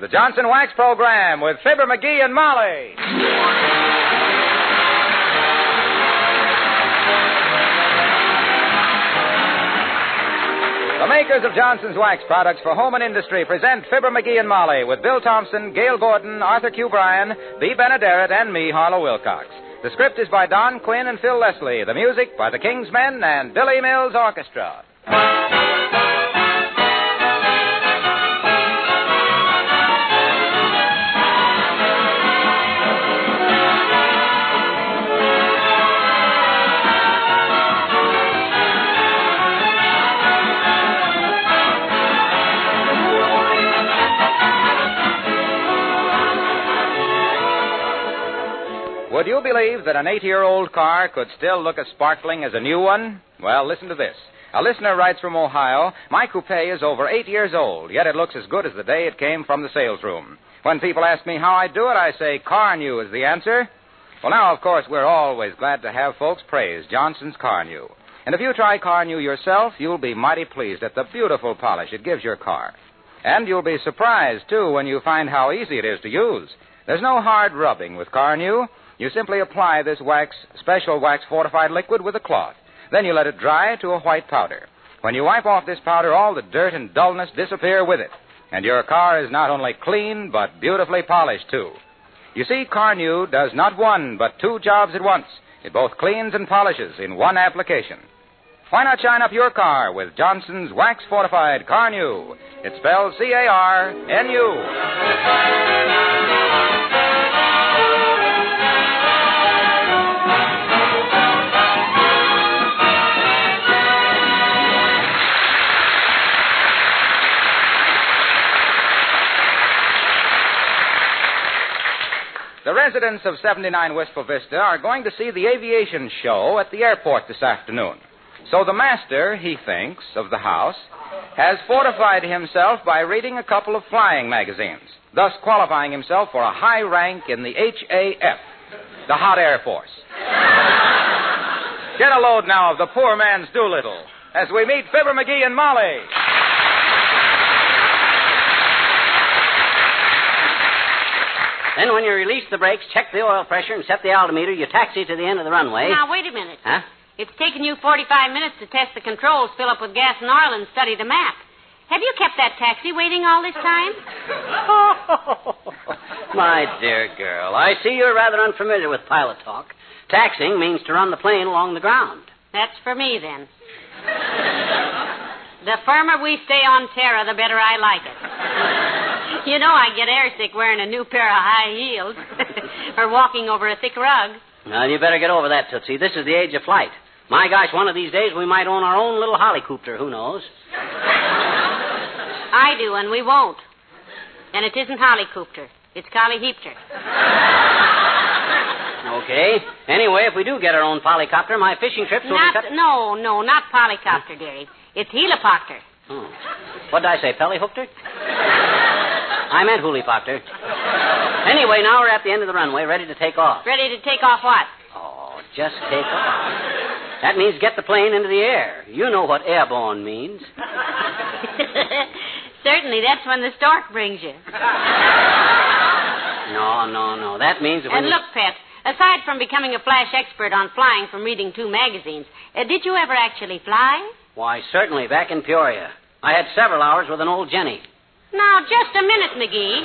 the Johnson Wax Program with Fibber McGee and Molly. The makers of Johnson's Wax products for home and industry present Fibber McGee and Molly with Bill Thompson, Gail Gordon, Arthur Q. Bryan, B. Benaderet, and me, Harlow Wilcox. The script is by Don Quinn and Phil Leslie. The music by the King's Men and Billy Mills Orchestra. Would you believe that an 8-year-old car could still look as sparkling as a new one? Well, listen to this. A listener writes from Ohio, my coupe is over 8 years old, yet it looks as good as the day it came from the sales room. When people ask me how I do it, I say car new is the answer. Well, now, of course, we're always glad to have folks praise Johnson's Car New. And if you try Car New yourself, you'll be mighty pleased at the beautiful polish it gives your car. And you'll be surprised, too, when you find how easy it is to use. There's no hard rubbing with Car New. You simply apply this special wax-fortified liquid with a cloth. Then you let it dry to a white powder. When you wipe off this powder, all the dirt and dullness disappear with it. And your car is not only clean, but beautifully polished, too. You see, Car New does not one, but two jobs at once. It both cleans and polishes in one application. Why not shine up your car with Johnson's Wax-Fortified Car New? It's spelled C-A-R-N-U. The residents of 79 Wistful Vista are going to see the aviation show at the airport this afternoon. So the master, he thinks, of the house, has fortified himself by reading a couple of flying magazines, thus qualifying himself for a high rank in the HAF, the Hot Air Force. Get a load now of the poor man's Doolittle as we meet Fibber McGee and Molly. Then when you release the brakes, check the oil pressure, and set the altimeter, you taxi to the end of the runway. Now, wait a minute. Huh? It's taken you 45 minutes to test the controls, fill up with gas and oil, and study the map. Have you kept that taxi waiting all this time? My dear girl, I see you're rather unfamiliar with pilot talk. Taxiing means to run the plane along the ground. That's for me, then. The firmer we stay on terra, the better I like it. You know I get airsick wearing a new pair of high heels or walking over a thick rug. Well, you better get over that, Tootsie. This is the age of flight. My gosh, one of these days we might own our own little helicopter. Who knows? I do, and we won't. And it isn't helicopter. It's collie-heapter. Okay. Anyway, if we do get our own polycopter, my fishing trips will be cut... No, not polycopter, dearie. It's helipopter. Oh. What did I say, pellyhookter? I meant hulipopter. Anyway, now we're at the end of the runway, ready to take off. Ready to take off what? Oh, just take off. That means get the plane into the air. You know what airborne means. Certainly, that's when the stork brings you. No. That means... And look, Pet, aside from becoming a flash expert on flying from reading 2 magazines, did you ever actually fly? Why, certainly, back in Peoria. I had several hours with an old Jenny. Now, just a minute, McGee.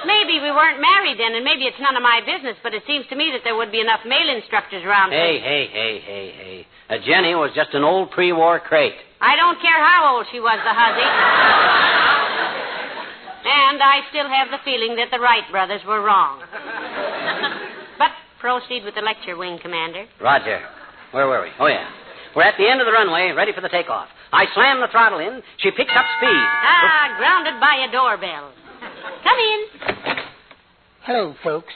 Maybe we weren't married then, and maybe it's none of my business, but it seems to me that there would be enough male instructors around. Hey. A Jenny was just an old pre-war crate. I don't care how old she was, the hussy. And I still have the feeling that the Wright brothers were wrong. But proceed with the lecture, Wing Commander. Roger. Where were we? Oh, yeah. We're at the end of the runway, ready for the takeoff. I slam the throttle in. She picks up speed. Grounded by a doorbell. Come in. Hello, folks.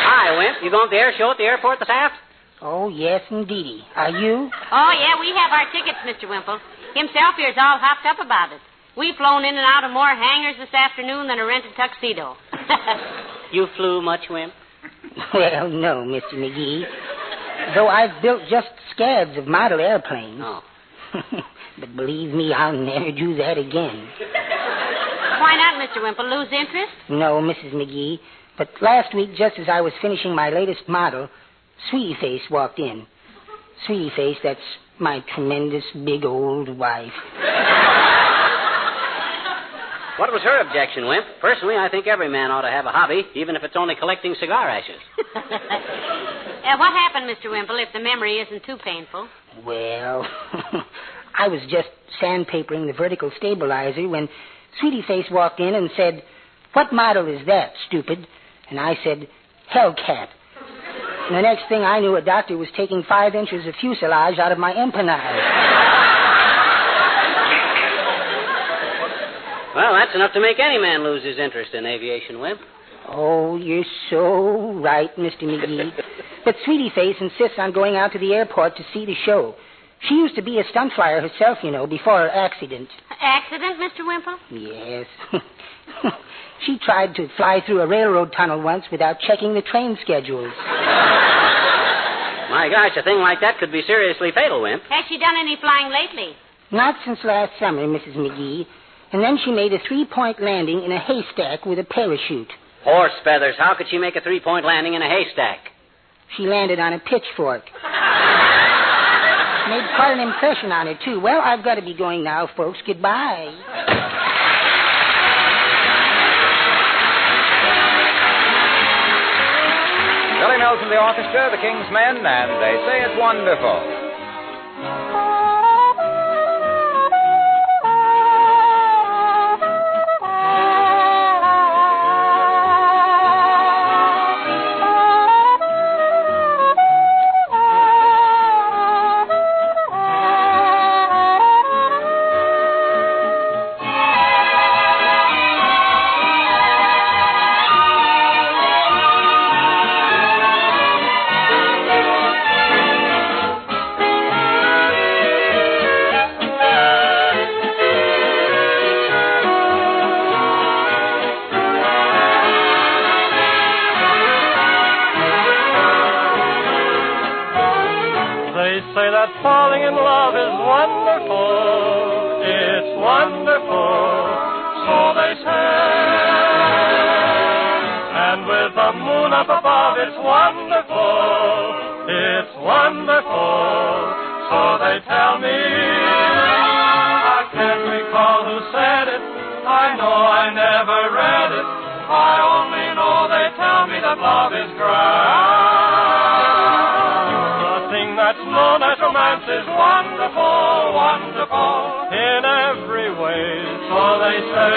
Hi, Wimp. You going to the air show at the airport this afternoon? Oh, yes, indeedy. Are you? Oh, yeah, we have our tickets, Mr. Wimple. Himself here's all hopped up about it. We've flown in and out of more hangars this afternoon than a rented tuxedo. You flew much, Wimp? Well, no, Mr. McGee. Though I've built just scads of model airplanes. Oh. But believe me, I'll never do that again. Why not, Mr. Wimple? Lose interest? No, Mrs. McGee. But last week, just as I was finishing my latest model, Sweetie Face walked in. Sweetie Face, that's my tremendous big old wife. What was her objection, Wimp? Personally, I think every man ought to have a hobby, even if it's only collecting cigar ashes. What happened, Mr. Wimple, if the memory isn't too painful? Well, I was just sandpapering the vertical stabilizer when Sweetie Face walked in and said, "What model is that, stupid?" And I said, "Hellcat." And the next thing I knew, a doctor was taking 5 inches of fuselage out of my empennage. Well, that's enough to make any man lose his interest in aviation, Wimp. Oh, you're so right, Mr. McGee. But Sweetie Face insists on going out to the airport to see the show. She used to be a stunt flyer herself, you know, before her accident. Accident, Mr. Wimple? Yes. She tried to fly through a railroad tunnel once without checking the train schedules. My gosh, a thing like that could be seriously fatal, Wimp. Has she done any flying lately? Not since last summer, Mrs. McGee. And then she made a 3-point landing in a haystack with a parachute. Horse feathers. How could she make a 3-point landing in a haystack? She landed on a pitchfork. Made quite an impression on her, too. Well, I've got to be going now, folks. Goodbye. Billy Mills and the orchestra, the King's Men, and they say it's wonderful. Falling in love is wonderful, it's wonderful, so they say. And with the moon up above, it's wonderful, so they tell me. I can't recall who said it, I know I never read it, I only know they tell me that love is grand. The thing that's known as romance is wonderful, wonderful, in every way, so they say.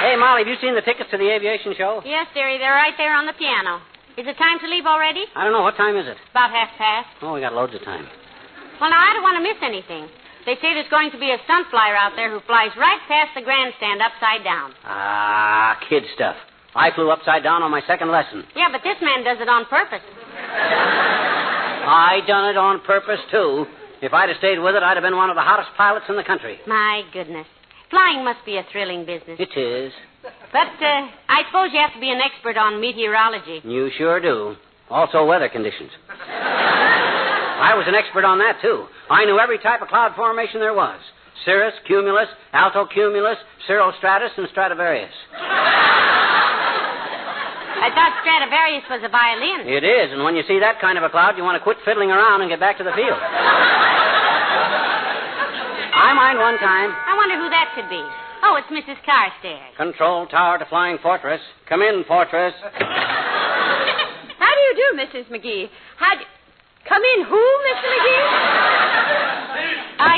Hey, Molly, have you seen the tickets to the aviation show? Yes, dearie, they're right there on the piano. Is it time to leave already? I don't know. What time is it? About 1:30. Oh, we got loads of time. Well, now, I don't want to miss anything. They say there's going to be a stunt flyer out there who flies right past the grandstand upside down. Ah, kid stuff. I flew upside down on my second lesson. Yeah, but this man does it on purpose. I done it on purpose, too. If I'd have stayed with it, I'd have been one of the hottest pilots in the country. My goodness. Flying must be a thrilling business. It is. But I suppose you have to be an expert on meteorology. You sure do. Also weather conditions. I was an expert on that, too. I knew every type of cloud formation there was. Cirrus, cumulus, altocumulus, cirrostratus, and Stradivarius. I thought Stradivarius was a violin. It is, and when you see that kind of a cloud, you want to quit fiddling around and get back to the field. I mind one time. I wonder who that could be. Oh, it's Mrs. Carstairs. Control tower to Flying Fortress. Come in, Fortress. How do you do, Mrs. McGee? Come in who, Mr. McGee?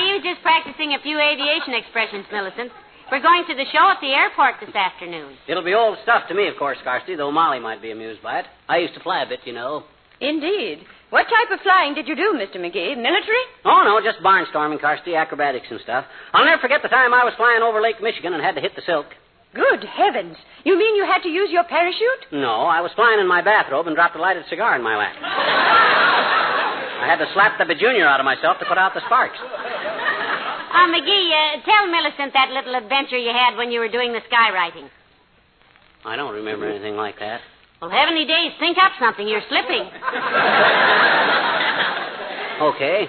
You just practicing a few aviation expressions, Millicent. We're going to the show at the airport this afternoon. It'll be old stuff to me, of course, Carsty, though Molly might be amused by it. I used to fly a bit, you know. Indeed. What type of flying did you do, Mr. McGee? Military? Oh, no, just barnstorming, Carsty, acrobatics and stuff. I'll never forget the time I was flying over Lake Michigan and had to hit the silk. Good heavens. You mean you had to use your parachute? No, I was flying in my bathrobe and dropped a lighted cigar in my lap. I had to slap the bejunior out of myself to put out the sparks. McGee, tell Millicent that little adventure you had when you were doing the skywriting. I don't remember anything like that. Well, heavenly days, think up something. You're slipping. Okay.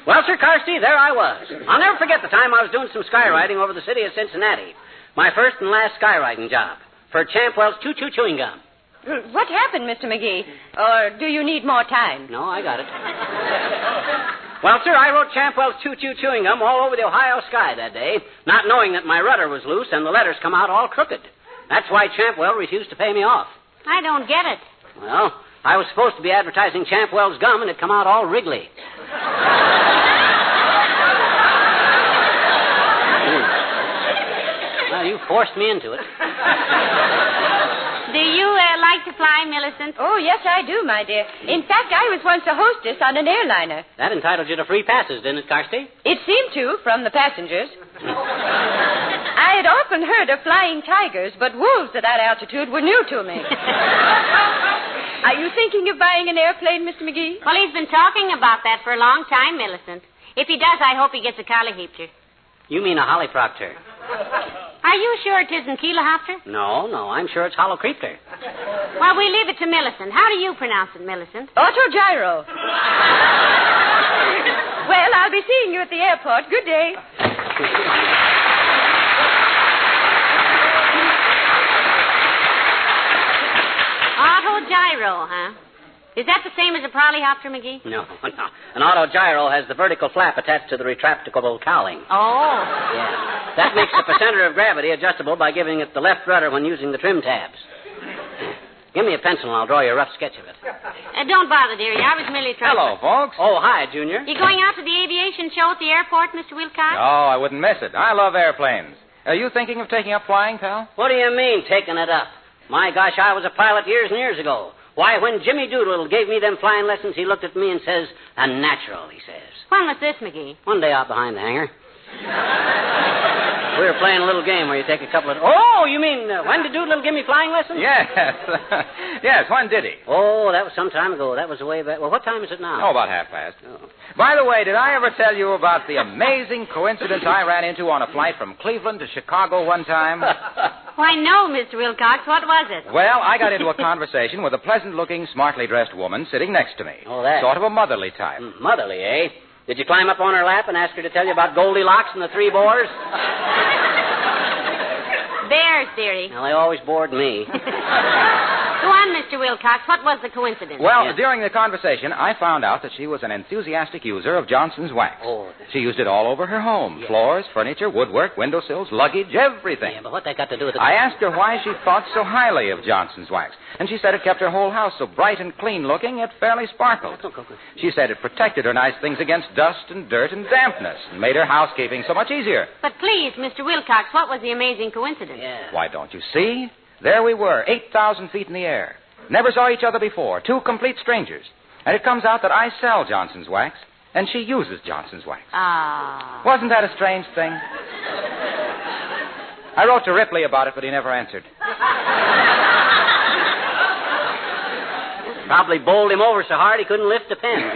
Well, Sir Carsty, there I was. I'll never forget the time I was doing some skywriting over the city of Cincinnati. My first and last skywriting job for Champwell's Choo-Choo Chewing Gum. What happened, Mr. McGee? Or do you need more time? No, I got it. Well, sir, I wrote Champwell's Choo-Choo Chewing Gum all over the Ohio sky that day, not knowing that my rudder was loose and the letters come out all crooked. That's why Champwell refused to pay me off. I don't get it. Well, I was supposed to be advertising Champwell's gum, and it come out all wriggly. Well, you forced me into it. Do you like to fly, Millicent? Oh, yes, I do, my dear. In fact, I was once a hostess on an airliner. That entitled you to free passes, didn't it, Carsty? It seemed to, from the passengers. I had often heard of flying tigers, but wolves at that altitude were new to me. Are you thinking of buying an airplane, Mr. McGee? Well, he's been talking about that for a long time, Millicent. If he does, I hope he gets a collyheapter. You mean a hollyproctor. Are you sure it isn't Keelahopter? No, I'm sure it's hollowcreepter. Well, we leave it to Millicent. How do you pronounce it, Millicent? Autogyro. Well, I'll be seeing you at the airport. Good day. Autogyro, huh? Is that the same as a polyhopter, McGee? No. An autogyro has the vertical flap attached to the retractable cowling. Oh. Yeah. That makes the center of gravity adjustable by giving it the left rudder when using the trim tabs. Give me a pencil and I'll draw you a rough sketch of it. Don't bother, dearie. I was merely trying. Hello, folks. Oh, hi, Junior. You going out to the aviation show at the airport, Mr. Wilcox? Oh, I wouldn't miss it. I love airplanes. Are you thinking of taking up flying, pal? What do you mean, taking it up? My gosh, I was a pilot years and years ago. Why, when Jimmy Doolittle gave me them flying lessons, he looked at me and says, "A natural," he says. When was this, McGee? One day out behind the hangar. We were playing a little game where you take a couple of... Oh, you mean, when did Doolittle give me flying lessons? Yes. Yes, when did he? Oh, that was some time ago. That was way back. Well, what time is it now? Oh, about 1:30. Oh. By the way, did I ever tell you about the amazing coincidence I ran into on a flight from Cleveland to Chicago one time? Why, no, Mr. Wilcox. What was it? Well, I got into a conversation with a pleasant-looking, smartly dressed woman sitting next to me. Oh, that. Sort of a motherly type. Motherly, eh? Did you climb up on her lap and ask her to tell you about Goldilocks and the three boars? Bears, dearie. Well, they always bored me. Go on, Mr. Wilcox. What was the coincidence? Well, during the conversation, I found out that she was an enthusiastic user of Johnson's wax. Oh. She used it all over her home. Yeah. Floors, furniture, woodwork, windowsills, luggage, everything. Yeah, but what that got to do with it? I asked her why she thought so highly of Johnson's wax, and she said it kept her whole house so bright and clean-looking it fairly sparkled. She said it protected her nice things against dust and dirt and dampness and made her housekeeping so much easier. But please, Mr. Wilcox, what was the amazing coincidence? Yeah. Why, don't you see? There we were, 8,000 feet in the air. Never saw each other before, two complete strangers. And it comes out that I sell Johnson's wax, and she uses Johnson's wax. Ah. Wasn't that a strange thing? I wrote to Ripley about it, but he never answered. Probably bowled him over so hard he couldn't lift a pen.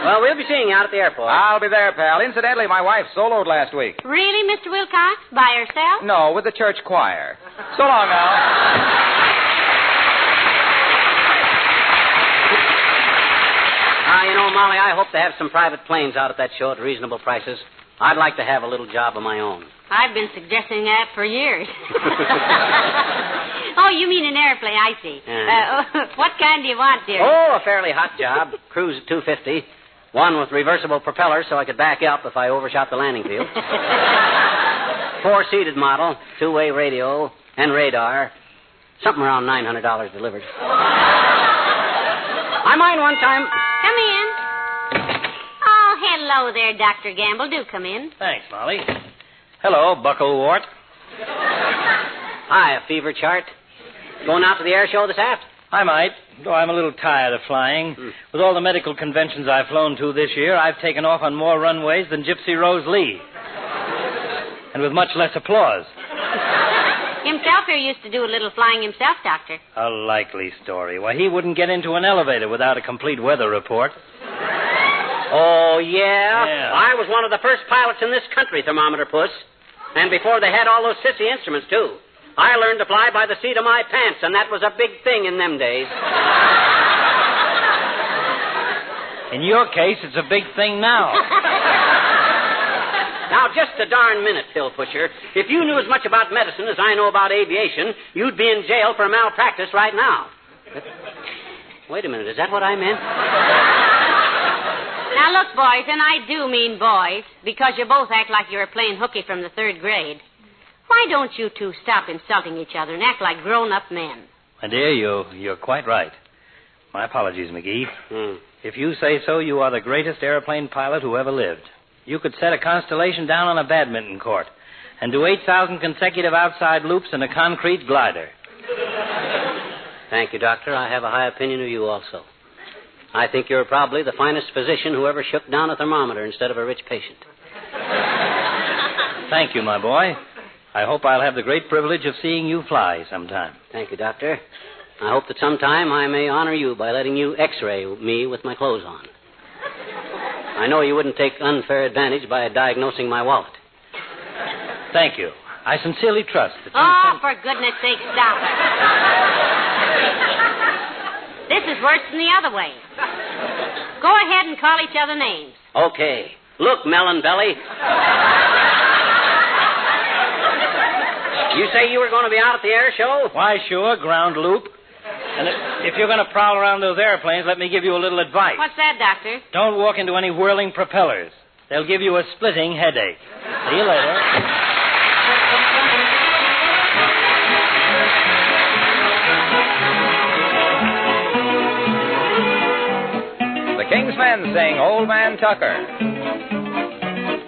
Well, we'll be seeing you out at the airport. I'll be there, pal. Incidentally, my wife soloed last week. Really, Mr. Wilcox? By herself? No, with the church choir. So long, Al. You know, Molly, I hope to have some private planes out at that show at reasonable prices. I'd like to have a little job of my own. I've been suggesting that for years. Oh, you mean an airplane, I see. What kind do you want, dear? Oh, a fairly hot job. Cruise at 250. One with reversible propeller so I could back up if I overshot the landing field. 4-seated model, 2-way radio, and radar. Something around $900 delivered. I mind one time... Come in. Oh, hello there, Dr. Gamble. Do come in. Thanks, Molly. Hello, Bucklewart. Hi, a fever chart. Going out to the air show this afternoon? I might, though I'm a little tired of flying. With all the medical conventions I've flown to this year, I've taken off on more runways than Gypsy Rose Lee. And with much less applause. Himself here used to do a little flying himself, Doctor. A likely story. Why, he wouldn't get into an elevator without a complete weather report. Oh, yeah? Yeah. I was one of the first pilots in this country, Thermometer Puss. And before they had all those sissy instruments, too. I learned to fly by the seat of my pants, and that was a big thing in them days. In your case, it's a big thing now. Now, just a darn minute, Pill Pusher. If you knew as much about medicine as I know about aviation, you'd be in jail for malpractice right now. Wait a minute, is that what I meant? Now, look, boys, and I do mean boys, because you both act like you were playing hooky from the 3rd grade. Why don't you two stop insulting each other and act like grown-up men? My dear, you're quite right. My apologies, McGee. If you say so, you are the greatest airplane pilot who ever lived. You could set a constellation down on a badminton court and do 8,000 consecutive outside loops in a concrete glider. Thank you, Doctor. I have a high opinion of you also. I think you're probably the finest physician who ever shook down a thermometer instead of a rich patient. Thank you, my boy. I hope I'll have the great privilege of seeing you fly sometime. Thank you, Doctor. I hope that sometime I may honor you by letting you x-ray me with my clothes on. I know you wouldn't take unfair advantage by diagnosing my wallet. Thank you. I sincerely trust that you... Oh, for goodness sake, stop it. This is worse than the other way. Go ahead and call each other names. Okay. Look, Melon Belly. You say you were going to be out at the air show? Why, sure, ground loop. And if you're going to prowl around those airplanes, let me give you a little advice. What's that, Doctor? Don't walk into any whirling propellers. They'll give you a splitting headache. See you later. The King's Men sing Old Man Tucker.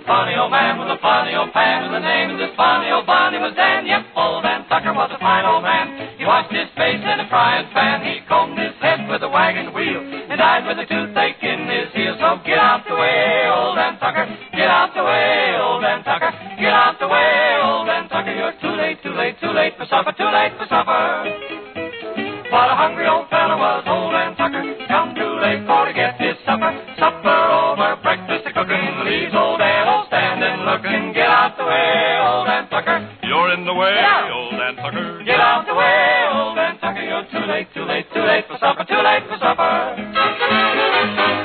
Funny old man with a funny old pan, and the name of this funny old bunny was Dan. Yep, old man Tucker was a fine old man. He washed his face in a frying pan. He combed his head with a wagon wheel, and died with a toothache in his heel. So get out the way, old man Tucker. Get out the way, old man Tucker. Get out the way, old man Tucker. You're too late, too late, too late for supper, too late for supper. What a hungry old fella was old man Tucker. Come too late for to get his supper. Supper over, breakfast a-cooking. Leaves old Dan standing looking. Get out the way, old man Tucker. You're in the way, old man Tucker. Get out the way, old man Tucker. You're too late, too late, too late for supper, too late for supper.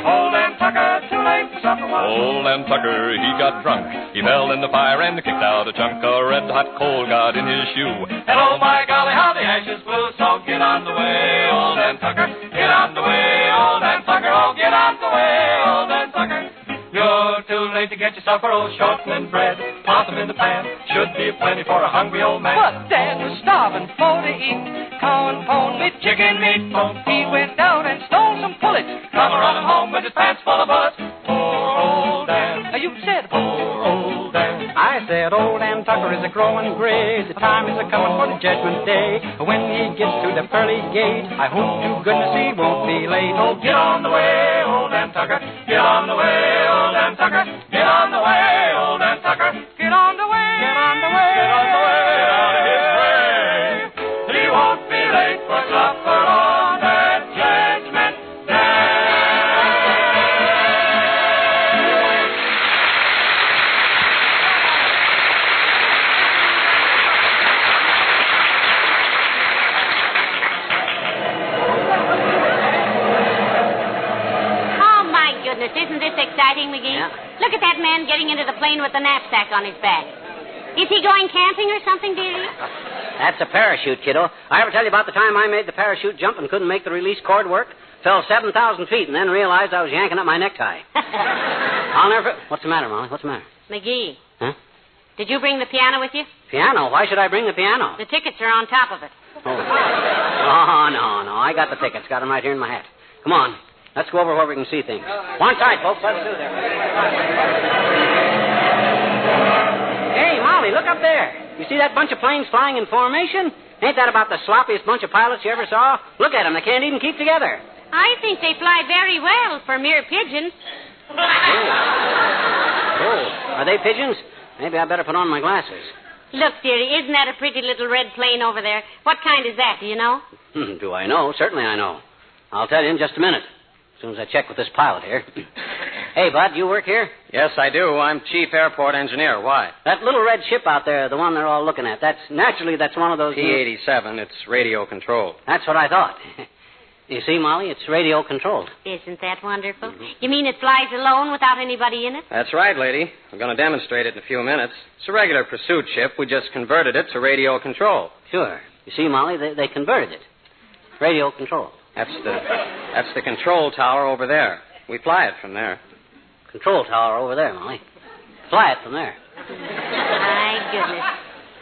Old man Tucker, too late for supper. Old man Tucker, he got drunk. He fell in the fire and kicked out a chunk. A red-hot coal got in his shoe. And oh my golly, how the ashes blew. So get on the way, old man Tucker. Get on the way, old man Tucker. Oh, get on the way, old man Tucker. You're too late to get your supper, old shortening bread. Possum in the pan, should be plenty for a hungry old man. But Dan was starving for to eat. Cow and pone with chicken meat. He went down and stole some pullets. Come running home with his pants full of bullets. Poor old Dan. You said, Poor old Dan. I said, old Dan Tucker is a growing gray. The time is a coming for the judgment day. When he gets to the pearly gate, I hope to goodness he won't be late. Oh, get on the way, old Dan Tucker. Get on the way, old Dan Tucker. Get on the way, old Dan Tucker. Get on the way, get on the way, get on the way, get out of his way. He won't be late for supper on that judgment day. Oh, my goodness, isn't this exciting, McGee? Yeah. Look at that man getting into the plane with the knapsack on his back. Is he going camping or something, dearie? That's a parachute, kiddo. I ever tell you about the time I made the parachute jump and couldn't make the release cord work? Fell 7,000 feet and then realized I was yanking up my necktie. I'll never... What's the matter, Molly? What's the matter? McGee. Huh? Did you bring the piano with you? Piano? Why should I bring the piano? The tickets are on top of it. Oh, no. I got the tickets. Got them right here in my hat. Come on. Let's go over where we can see things. One side, folks. Let's do there. Hey, Molly, look up there. You see that bunch of planes flying in formation? Ain't that about the sloppiest bunch of pilots you ever saw? Look at them. They can't even keep together. I think they fly very well for mere pigeons. Oh, are they pigeons? Maybe I better put on my glasses. Look, dearie, isn't that a pretty little red plane over there? What kind is that, do you know? Do I know? Certainly I know. I'll tell you in just a minute, as soon as I check with this pilot here. Hey, Bud, you work here? Yes, I do. I'm chief airport engineer. Why? That little red ship out there, the one they're all looking at, that's one of those... P-87. It's radio controlled. That's what I thought. You see, Molly, it's radio controlled. Isn't that wonderful? You mean it flies alone without anybody in it? That's right, lady. I'm going to demonstrate it in a few minutes. It's a regular pursuit ship. We just converted it to radio control. Sure. You see, Molly, they converted it. Radio control. That's the control tower over there. We fly it from there. Control tower over there, Molly. Fly it from there. My goodness.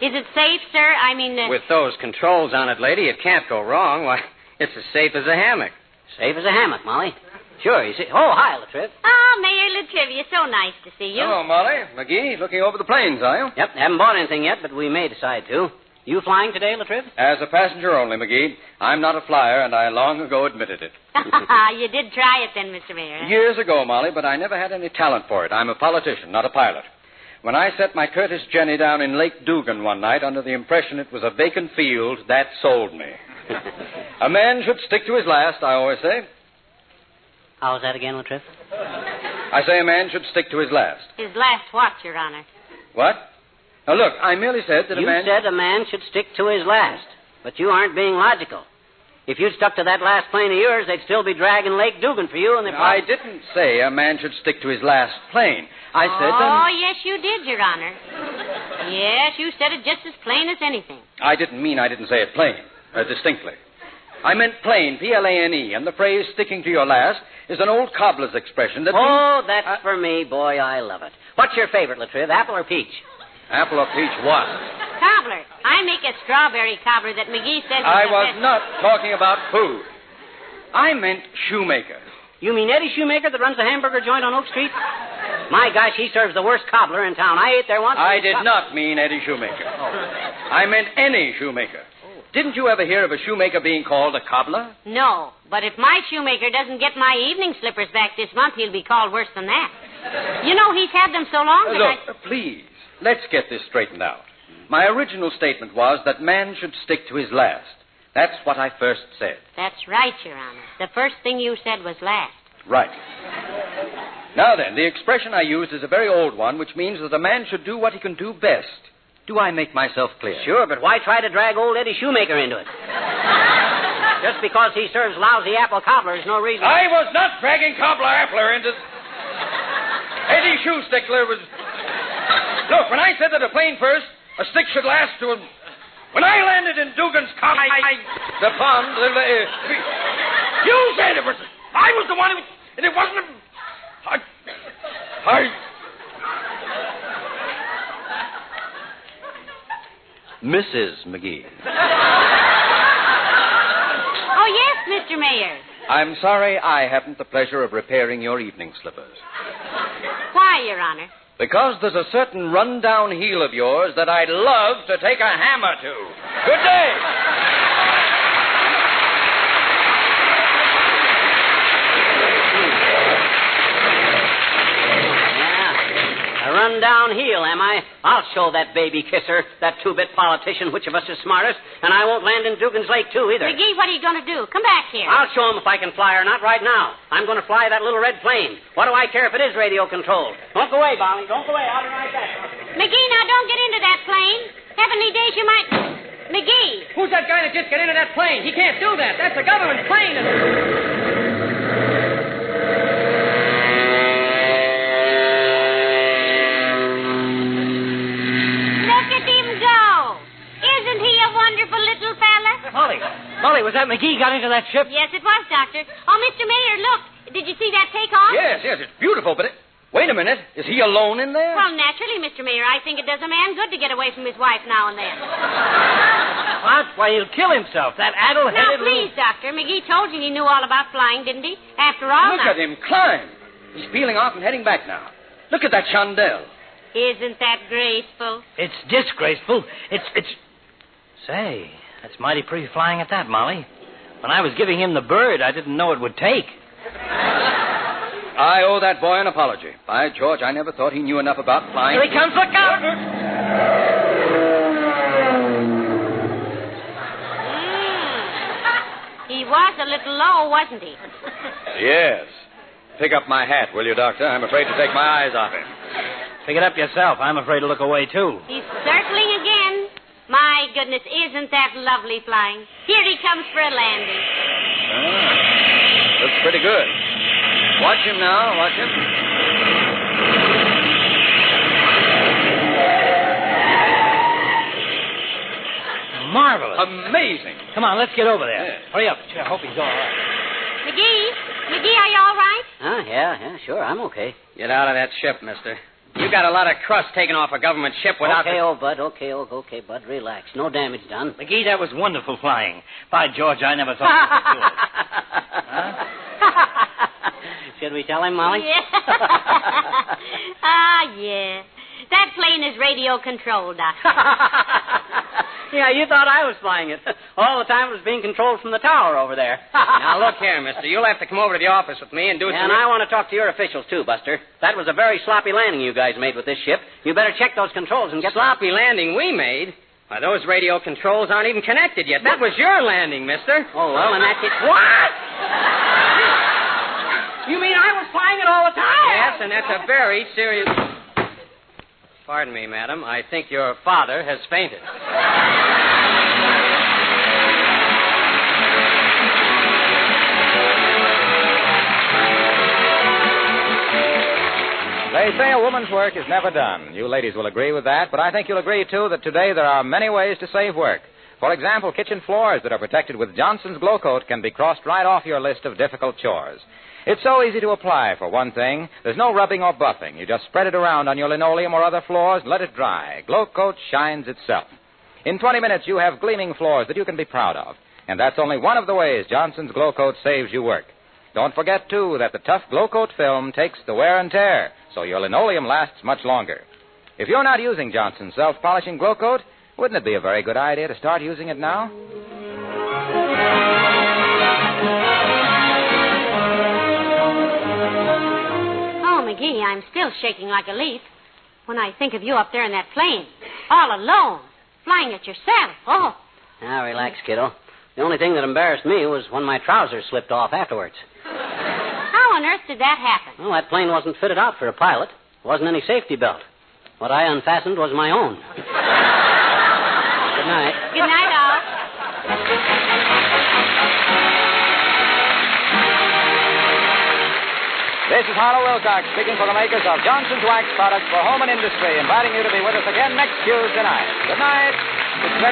Is it safe, sir? I mean... With those controls on it, lady, it can't go wrong. Why, it's as safe as a hammock. Safe as a hammock, Molly. Sure, you see... Oh, hi, Latriv. Oh, Mayor Latrivia, so nice to see you. Hello, Molly. McGee, looking over the planes, are you? Yep, haven't bought anything yet, but we may decide to. You flying today, Latriv? As a passenger only, McGee. I'm not a flyer, and I long ago admitted it. You did try it then, Mr. Mayor. Years ago, Molly, but I never had any talent for it. I'm a politician, not a pilot. When I set my Curtis Jenny down in Lake Dugan one night under the impression it was a vacant field, that sold me. A man should stick to his last, I always say. How was that again, Latriv? I say a man should stick to his last. His last what, Your Honor? What? Now, look, I merely said that You said a man should stick to his last, but you aren't being logical. If you'd stuck to that last plane of yours, they'd still be dragging Lake Dugan for you, and I didn't say a man should stick to his last plane. I said that... Oh, yes, you did, Your Honor. Yes, you said it just as plain as anything. I didn't mean I didn't say it plain, distinctly. I meant plain, P-L-A-N-E, and the phrase sticking to your last is an old cobbler's expression that... Oh, that's for me, boy, I love it. What's your favorite, Latriv, apple or peach? Apple or peach what? Cobbler. I make a strawberry cobbler that McGee says... I was not talking about food. I meant shoemaker. You mean Eddie Shoemaker that runs the hamburger joint on Oak Street? My gosh, he serves the worst cobbler in town. I ate there once... I did not mean Eddie Shoemaker. Oh. I meant any shoemaker. Didn't you ever hear of a shoemaker being called a cobbler? No, but if my shoemaker doesn't get my evening slippers back this month, he'll be called worse than that. You know, he's had them so long that Look, please, let's get this straightened out. My original statement was that man should stick to his last. That's what I first said. That's right, Your Honor. The first thing you said was last. Right. Now then, the expression I used is a very old one, which means that a man should do what he can do best. Do I make myself clear? Sure, but why try to drag old Eddie Shoemaker into it? Just because he serves lousy apple cobbler is no reason... I was not dragging cobbler appler into... Eddie Shoestickler was... Look, when I said that a plane first, a stick should last to him... When I landed in Dugan's car, the pond... You said it was... I was the one who... And it wasn't... Mrs. McGee. Oh, yes, Mr. Mayor. I'm sorry I haven't the pleasure of repairing your evening slippers. Why, Your Honor? Because there's a certain run-down heel of yours that I'd love to take a hammer to. Good day. Run-down heel, am I? I'll show that baby kisser, that two-bit politician, which of us is smartest, and I won't land in Dugan's Lake, too, either. McGee, what are you going to do? Come back here. I'll show him if I can fly or not right now. I'm going to fly that little red plane. What do I care if it is radio-controlled? Don't go away, Bonnie. Don't go away. I'll be right back. McGee, now don't get into that plane. Heavenly days, you might... McGee! Who's that guy that just got into that plane? He can't do that. That's a government plane. Molly, was that McGee got into that ship? Yes, it was, Doctor. Oh, Mr. Mayor, look. Did you see that takeoff? Yes, it's beautiful, but... Wait a minute. Is he alone in there? Well, naturally, Mr. Mayor. I think it does a man good to get away from his wife now and then. What? Why, he'll kill himself. That addle-headed... Now, please, Doctor. McGee told you he knew all about flying, didn't he? After all, Look at him climb. He's peeling off and heading back now. Look at that chandelle. Isn't that graceful? It's disgraceful. It's... Say, That's mighty pretty flying at that, Molly. When I was giving him the bird, I didn't know it would take. I owe that boy an apology. By George, I never thought he knew enough about flying. Here he comes, look out! He was a little low, wasn't he? Yes. Pick up my hat, will you, Doctor? I'm afraid to take my eyes off him. Pick it up yourself. I'm afraid to look away, too. He's circling again. My goodness, isn't that lovely flying? Here he comes for a landing. Looks pretty good. Watch him now, watch him. Marvelous. Amazing. Come on, let's get over there. Yeah. Hurry up. I hope he's all right. McGee, are you all right? Huh? Yeah, sure. I'm okay. Get out of that ship, mister. You got a lot of crust taken off a government ship without... Okay, old Bud. Okay, Bud. Relax. No damage done. McGee, that was wonderful flying. By George, I never thought you could do it. Huh? Should we tell him, Molly? Yeah. Yeah. That plane is radio-controlled, Doctor. Yeah, you thought I was flying it. All the time it was being controlled from the tower over there. Now, look here, mister. You'll have to come over to the office with me and do some... And I want to talk to your officials, too, Buster. That was a very sloppy landing you guys made with this ship. You better check those controls and get... Sloppy landing we made? Why, those radio controls aren't even connected yet. That was your landing, mister. Oh, well, and that's it. What? You mean I was flying it all the time? Yes, and that's a very serious... Pardon me, madam. I think your father has fainted. They say a woman's work is never done. You ladies will agree with that, but I think you'll agree, too, that today there are many ways to save work. For example, kitchen floors that are protected with Johnson's Glow Coat can be crossed right off your list of difficult chores. It's so easy to apply, for one thing. There's no rubbing or buffing. You just spread it around on your linoleum or other floors and let it dry. Glow Coat shines itself. In 20 minutes, you have gleaming floors that you can be proud of. And that's only one of the ways Johnson's Glow Coat saves you work. Don't forget, too, that the tough Glow Coat film takes the wear and tear, so your linoleum lasts much longer. If you're not using Johnson's self-polishing Glow Coat, wouldn't it be a very good idea to start using it now? McGee, I'm still shaking like a leaf when I think of you up there in that plane, all alone, flying at yourself. Oh. Now, relax, kiddo. The only thing that embarrassed me was when my trousers slipped off afterwards. How on earth did that happen? Well, that plane wasn't fitted out for a pilot. There wasn't any safety belt. What I unfastened was my own. Good night. Good night, all. This is Harlow Wilcox speaking for the makers of Johnson's Wax Products for Home and Industry, inviting you to be with us again next Tuesday night. Good night. It's